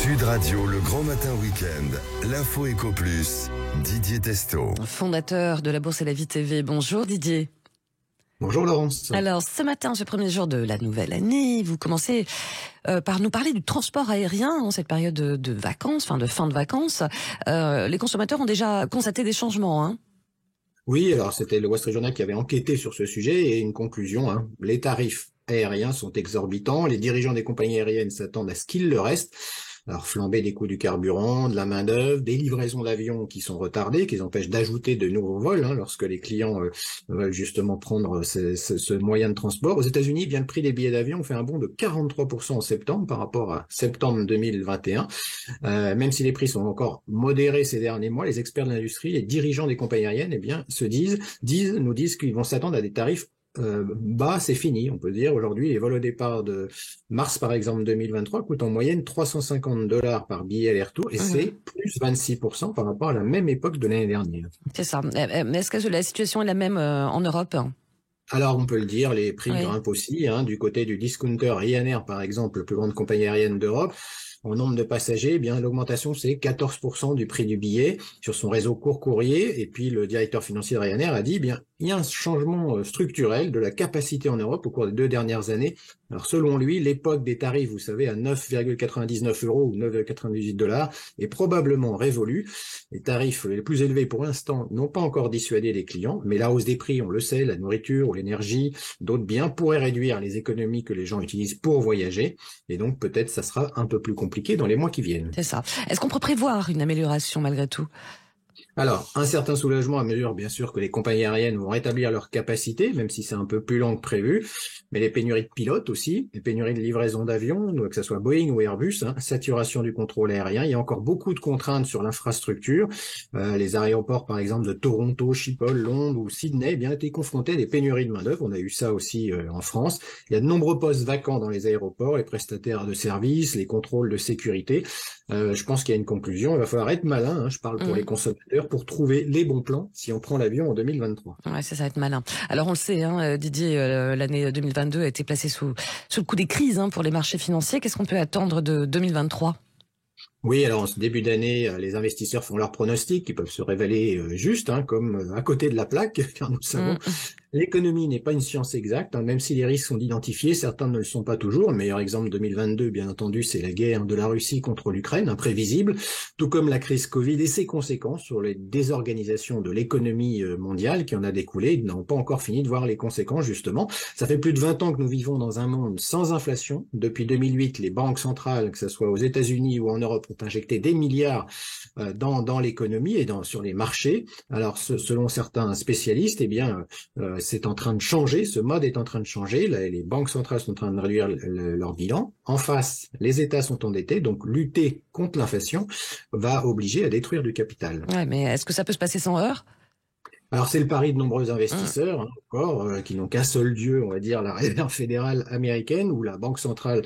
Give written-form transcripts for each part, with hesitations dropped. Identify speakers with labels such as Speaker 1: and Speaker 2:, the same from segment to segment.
Speaker 1: Sud Radio, le grand matin week-end, l'info Éco Plus, Didier Testo.
Speaker 2: Fondateur de la Bourse et la Vie TV. Bonjour Didier.
Speaker 3: Bonjour Laurence.
Speaker 2: Alors ce matin, ce premier jour de la nouvelle année, vous commencez par nous parler du transport aérien en cette période de vacances, de fin de vacances. Les consommateurs ont déjà constaté des changements, hein.
Speaker 3: Oui, alors c'était le Wall Street Journal qui avait enquêté sur ce sujet et une conclusion, les tarifs aériens sont exorbitants, les dirigeants des compagnies aériennes s'attendent à ce qu'il le reste. Alors flambée des coûts du carburant, de la main-d'œuvre, des livraisons d'avions qui sont retardées, qui empêchent d'ajouter de nouveaux vols lorsque les clients veulent justement prendre ce moyen de transport. Aux États-Unis, bien le prix des billets d'avion fait un bond de 43% en septembre par rapport à septembre 2021. Même si les prix sont encore modérés ces derniers mois, les experts de l'industrie, les dirigeants des compagnies aériennes, nous disent qu'ils vont s'attendre à des tarifs bas, c'est fini, on peut dire. Aujourd'hui, les vols au départ de mars, par exemple, 2023, coûtent en moyenne $350 par billet aller-retour, et c'est plus 26% par rapport à la même époque de l'année dernière.
Speaker 2: C'est ça. Mais est-ce que la situation est la même en Europe ?
Speaker 3: Alors, on peut le dire, les prix grimpent aussi, du côté du discounter Ryanair, par exemple, la plus grande compagnie aérienne d'Europe. En nombre de passagers, l'augmentation, c'est 14% du prix du billet sur son réseau court courrier. Et puis, le directeur financier de Ryanair a dit, il y a un changement structurel de la capacité en Europe au cours des 2 dernières années. Alors, selon lui, l'époque des tarifs, vous savez, à 9,99 € ou 9,98 $ est probablement révolue. Les tarifs les plus élevés pour l'instant n'ont pas encore dissuadé les clients, mais la hausse des prix, on le sait, la nourriture ou l'énergie, d'autres biens pourraient réduire les économies que les gens utilisent pour voyager. Et donc, peut-être, ça sera un peu plus compliqué dans les mois qui viennent.
Speaker 2: C'est ça. Est-ce qu'on peut prévoir une amélioration malgré tout ?
Speaker 3: Alors, un certain soulagement à mesure, bien sûr, que les compagnies aériennes vont rétablir leur capacité, même si c'est un peu plus lent que prévu, mais les pénuries de pilotes aussi, les pénuries de livraison d'avions, que ce soit Boeing ou Airbus, saturation du contrôle aérien, il y a encore beaucoup de contraintes sur l'infrastructure. Les aéroports, par exemple, de Toronto, Schiphol, Londres ou Sydney, étaient confrontés à des pénuries de main-d'œuvre. On a eu ça aussi en France. Il y a de nombreux postes vacants dans les aéroports, les prestataires de services, les contrôles de sécurité. Je pense qu'il y a une conclusion. Il va falloir être malin, je parle pour les consommateurs, pour trouver les bons plans si on prend l'avion en 2023.
Speaker 2: Ouais, ça va être malin. Alors on le sait, Didier, l'année 2022 a été placée sous le coup des crises pour les marchés financiers. Qu'est-ce qu'on peut attendre de 2023 ?
Speaker 3: Oui, alors en ce début d'année, les investisseurs font leurs pronostics qui peuvent se révéler justes, comme à côté de la plaque, car nous savons, l'économie n'est pas une science exacte, même si les risques sont identifiés, certains ne le sont pas toujours. Le meilleur exemple 2022, bien entendu, c'est la guerre de la Russie contre l'Ukraine, imprévisible, tout comme la crise Covid et ses conséquences sur les désorganisations de l'économie mondiale qui en a découlé. Ils n'ont pas encore fini de voir les conséquences, justement. Ça fait plus de 20 ans que nous vivons dans un monde sans inflation. Depuis 2008, les banques centrales, que ce soit aux États-Unis ou en Europe, ont injecté des milliards dans l'économie et sur les marchés. Alors, selon certains spécialistes, c'est en train de changer, ce mode est en train de changer, les banques centrales sont en train de réduire leur bilan. En face, les États sont endettés, donc lutter contre l'inflation va obliger à détruire du capital.
Speaker 2: Ouais, mais est-ce que ça peut se passer sans heurts ?
Speaker 3: Alors c'est le pari de nombreux investisseurs qui n'ont qu'un seul dieu, on va dire la Réserve fédérale américaine ou la Banque centrale.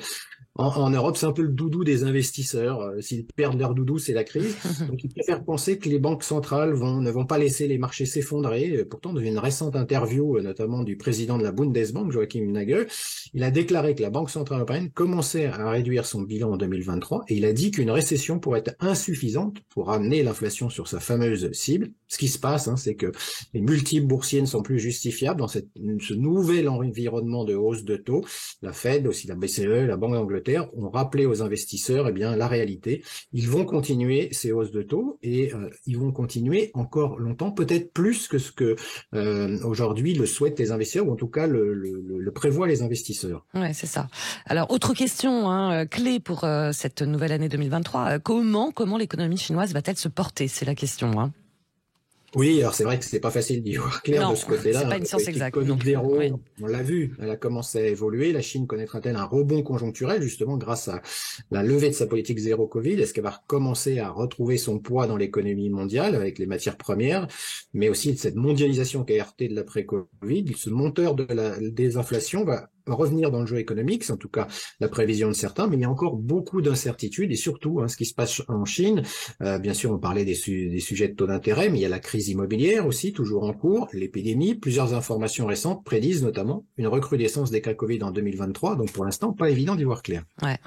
Speaker 3: En Europe, c'est un peu le doudou des investisseurs. S'ils perdent leur doudou, c'est la crise. Donc, ils préfèrent penser que les banques centrales ne vont pas laisser les marchés s'effondrer. Pourtant, dans une récente interview, notamment du président de la Bundesbank, Joachim Nagel, il a déclaré que la Banque centrale européenne commençait à réduire son bilan en 2023 et il a dit qu'une récession pourrait être insuffisante pour ramener l'inflation sur sa fameuse cible. Ce qui se passe, c'est que les multiples boursiers ne sont plus justifiables dans ce nouvel environnement de hausse de taux. La Fed, aussi la BCE, la Banque d'Angleterre, ont rappelé aux investisseurs la réalité. Ils vont continuer ces hausses de taux et ils vont continuer encore longtemps, peut-être plus que ce que aujourd'hui le souhaitent les investisseurs ou en tout cas le prévoient les investisseurs.
Speaker 2: Ouais, c'est ça. Alors autre question clé pour cette nouvelle année 2023, comment l'économie chinoise va-t-elle se porter ? C'est la question.
Speaker 3: Oui, alors c'est vrai que c'est pas facile d'y voir clair de ce côté-là.
Speaker 2: C'est pas une science exacte.
Speaker 3: Covid-0, on l'a vu, elle a commencé à évoluer. La Chine connaîtra-t-elle un rebond conjoncturel justement grâce à la levée de sa politique zéro Covid ? Est-ce qu'elle va recommencer à retrouver son poids dans l'économie mondiale avec les matières premières, mais aussi de cette mondialisation qui a heurté de l'après-Covid ? Ce monteur de la désinflation va revenir dans le jeu économique, c'est en tout cas la prévision de certains, mais il y a encore beaucoup d'incertitudes et surtout ce qui se passe en Chine. Bien sûr, on parlait des sujets de taux d'intérêt, mais il y a la crise immobilière aussi, toujours en cours, l'épidémie. Plusieurs informations récentes prédisent notamment une recrudescence des cas Covid en 2023, donc pour l'instant, pas évident d'y voir clair.
Speaker 2: Ouais.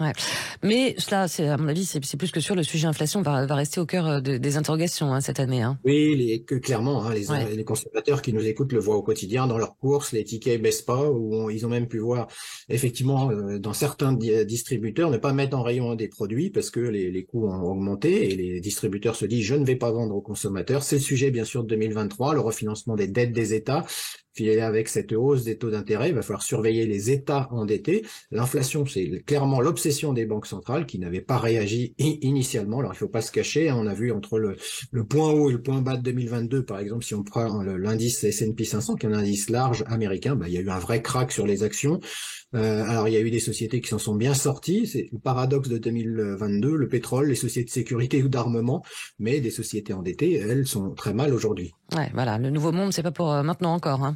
Speaker 2: Mais cela, à mon avis, c'est plus que sûr, le sujet inflation va rester au cœur des interrogations cette année.
Speaker 3: Oui, clairement, les consommateurs qui nous écoutent le voient au quotidien dans leurs courses, les tickets baissent pas, ou ils ont même pu voir effectivement dans certains distributeurs ne pas mettre en rayon des produits parce que les coûts ont augmenté et les distributeurs se disent je ne vais pas vendre aux consommateurs. C'est le sujet bien sûr de 2023, le refinancement des dettes des États. Filé avec cette hausse des taux d'intérêt, il va falloir surveiller les États endettés. L'inflation, c'est clairement l'obsession des banques centrales qui n'avaient pas réagi initialement. Alors, il ne faut pas se cacher. On a vu entre le point haut et le point bas de 2022, par exemple, si on prend l'indice S&P 500, qui est un indice large américain, il y a eu un vrai crack sur les actions. Alors, il y a eu des sociétés qui s'en sont bien sorties. C'est le paradoxe de 2022, le pétrole, les sociétés de sécurité ou d'armement, mais des sociétés endettées, elles, sont très mal aujourd'hui.
Speaker 2: Ouais, voilà. Le nouveau monde, c'est pas pour maintenant encore.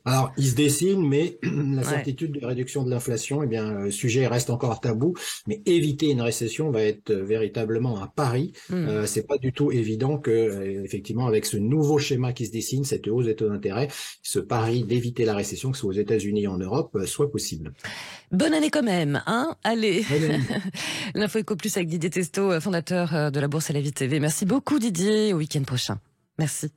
Speaker 3: Alors, il se dessine, mais la certitude de réduction de l'inflation, le sujet reste encore tabou. Mais éviter une récession va être véritablement un pari. C'est pas du tout évident que, effectivement, avec ce nouveau schéma qui se dessine, cette hausse des taux d'intérêt, ce pari d'éviter la récession, que ce soit aux États-Unis et en Europe, soit possible.
Speaker 2: Bonne année quand même, Allez. L'info Éco Plus avec Didier Testo, fondateur de la Bourse à la Vie TV. Merci beaucoup Didier. Au week-end prochain. Merci.